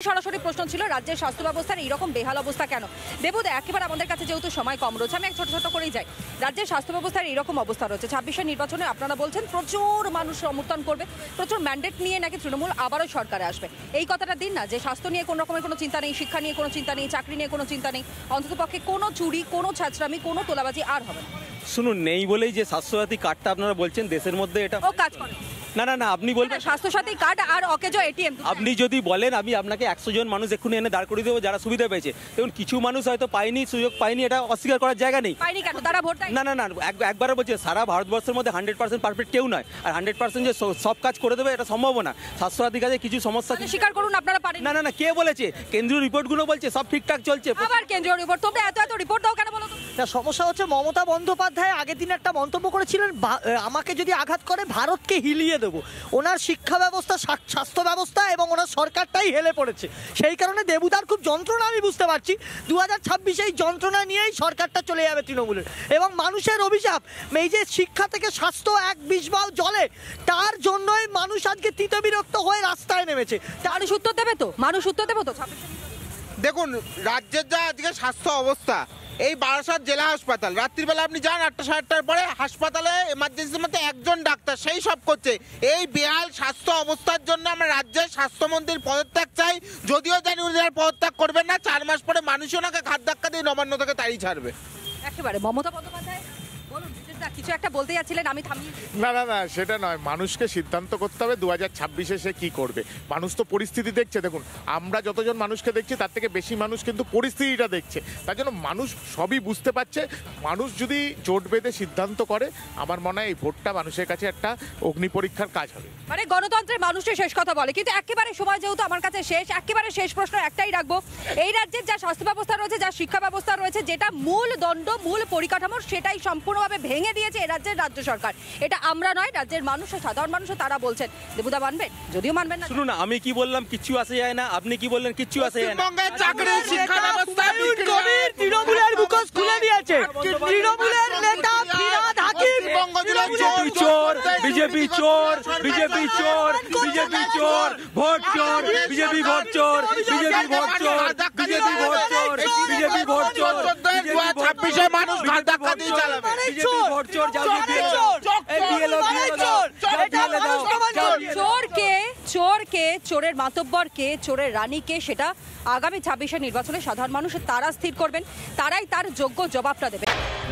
সরাসরি প্রশ্ন ছিল রাজ্যের স্বাস্থ্য ব্যবস্থার এইরকম বেহাল অবস্থা কেন? দেবুদা, একেবারে আমাদের কাছে যেহেতু সময় কম রয়েছে, আমি এক ছোট ছোট করেই যাই। রাজ্যের স্বাস্থ্য ব্যবস্থার এইরকম অবস্থা রয়েছে, ২৬-এর নির্বাচনে আপনারা বলছেন প্রচুর মানুষ সমর্থন করবে, প্রচুর ম্যান্ডেট নিয়ে নাকি তৃণমূল আবারও সরকারে আসবে। এই কথাটা দিন না, যে স্বাস্থ্য নিয়ে কোনো রকমের কোনো চিন্তা নেই, শিক্ষা নিয়ে কোনো চিন্তা নেই, চাকরি নিয়ে কোনো চিন্তা নেই, অন্ততপক্ষে কোনো চুরি, কোনো ছাঁচড়ামি, কোনো তোলাবাজি আর হবে না। শুনুন, নেই বলেই যে স্বাস্থ্যসাথী কার্ডটা আপনারা বলছেন দেশের মধ্যে এটা ও কাজ করে না না না, আপনি বলবেন স্বাস্থ্যসাথী কার্ড আর অকেজো এটিএম। আপনি যদি বলেন আমি আপনাকে 100 জন মানুষ এক্ষুনি এনে দাঁড় করিয়ে দেবো যারা সুবিধা পেয়েছে। দেখুন, কিছু মানুষ হয়তো পায়নি, সুযোগ পায়নি, এটা অস্বীকার করার জায়গা নেই। পায়নি কেন? তারা ভোট দেয় না না না, একবারও বলছে সারা ভারতবর্ষের মধ্যে 100% পারফেক্ট কেউ নয়, আর 100% যে সব কাজ করে দেবে এটা সম্ভব না। স্বাস্থ্যসাথী কাজে কিছু সমস্যা স্বীকার করুন আপনারা পারেন। না না না, কে বলেছে? কেন্দ্রীয় রিপোর্টগুলো বলছে সব ঠিকঠাক চলছে। আবার কেন্দ্রীয় রিপোর্ট, তোমরা এত এত রিপোর্ট দাও কেন বলো তো? সমস্যা হচ্ছে মমতা বন্দ্যোপাধ্যায় আগের দিন একটা মন্তব্য করেছিলেন, আমাকে যদি আঘাত করে ভারতকে হিলিয়ে দেবো। ওনার শিক্ষা ব্যবস্থা, স্বাস্থ্য ব্যবস্থা এবং ওনার সরকারটাই হেলে পড়েছে। সেই কারণে দেবুদার খুব যন্ত্রণা আমি বুঝতে পারছি। 2026 এই যন্ত্রণা নিয়েই সরকারটা চলে যাবে তৃণমূলের। এবং মানুষের অভিশাপ, এই যে শিক্ষা থেকে স্বাস্থ্য এক বিষবাও জলে, তার জন্যই মানুষ আজকে তিতবিরক্ত হয়ে রাস্তায় নেমেছে। মানুষ উত্তর দেবে তো? মানুষ উত্তর দেবে তো? দেখুন, রাজ্যের যা আজকে স্বাস্থ্য অবস্থা, এই বারাসাত জেলা হাসপাতাল, রাত্রিবেলা আপনি যান 8টা 8:30টার পরে হাসপাতালে এমার্জেন্সির মধ্যে একজন ডাক্তার, সেই সব করছে। এই বেহাল স্বাস্থ্য অবস্থার জন্য আমরা রাজ্যের স্বাস্থ্যমন্ত্রীর পদত্যাগ চাই। যদিও জানি উনি পদত্যাগ করবেন না, 4 মাস পরে মানুষ ওনাকে ঘাত ধাক্কা দিয়ে নবান্ন থেকে তাড়িয়ে ছাড়বে। একেবারে মমতা বন্দ্যোপাধ্যায় বলুন, কিছু একটা বলতে যাচ্ছিলেন, আমি থামিয়ে। না না না, সেটা নয়। মানুষকে সিদ্ধান্ত করতে হবে 2026-এ সে কি করবে। মানুষ তো পরিস্থিতি দেখছে। দেখুন, আমরা যতজন মানুষকে দেখছি তার থেকে বেশি মানুষ কিন্তু পরিস্থিতিটা দেখছে। তার জন্য মানুষ সবই বুঝতে পারছে। মানুষ যদি জোট বেঁধে সিদ্ধান্ত করে, আমার মনে হয় এই ভোটটা মানুষের কাছে একটা অগ্নি পরীক্ষার কাজ হবে। মানে গণতন্ত্রের মানুষের শেষ কথা বলে, কিন্তু একেবারে সময় যেহেতু আমার কাছে শেষ, একেবারে শেষ প্রশ্ন একটাই রাখবো। এই রাজ্যের যা স্বাস্থ্য ব্যবস্থা রয়েছে, যা শিক্ষা ব্যবস্থা রয়েছে, যেটা মূল দণ্ড, মূল পরিকাঠামো, সেটাই সম্পূর্ণভাবে ভেঙে দিয়েছে এই রাজ্যের রাজ্য সরকার। এটা আমরা নয়, রাজ্যের মানুষ, সাধারণ মানুষ তারা বলছেন। দেবুদা মানবেন? যদিও মানবেন না। শুনুন, আমি কি বললাম কিচ্ছু আসে যায় না, আপনি কি বললেন কিচ্ছু আসে যায় না। পশ্চিমবঙ্গের চাকরি শিক্ষা ব্যবস্থা তৃণমূলের মুখোশ খুলে দিয়েছে। তৃণমূলের নেতা ফিরহাদ হাকিম চোর, বিজেপি চোর, বিজেপি চোর, বিজেপি চোর, ভোট চোর, বিজেপি ভোট চোর, বিজেপি ভোট চোর, বিজেপি ভোট চোর, বিজেপি ভোট চোর, 2026-এ মানুষ ঘাত ধাক্কা দিয়ে চালাবে। বিজেপি ভোট চোর, যাও চোরকে, চোরের মাতব্বরকে, চোরের রানীকে, সেটা আগামী 26-এর নির্বাচনে সাধারণ মানুষ তারা স্থির করবেন, তারাই তার যোগ্য জবাবটা দেবে।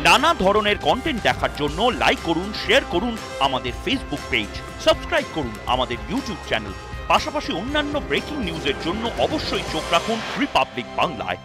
নানা ধরনের কন্টেন্ট দেখার জন্য লাইক করুন, শেয়ার করুন আমাদের ফেসবুক পেজ, সাবস্ক্রাইব করুন আমাদের ইউটিউব চ্যানেল। পাশাপাশি অন্যান্য ব্রেকিং নিউজের জন্য অবশ্যই চোখ রাখুন রিপাবলিক বাংলায়।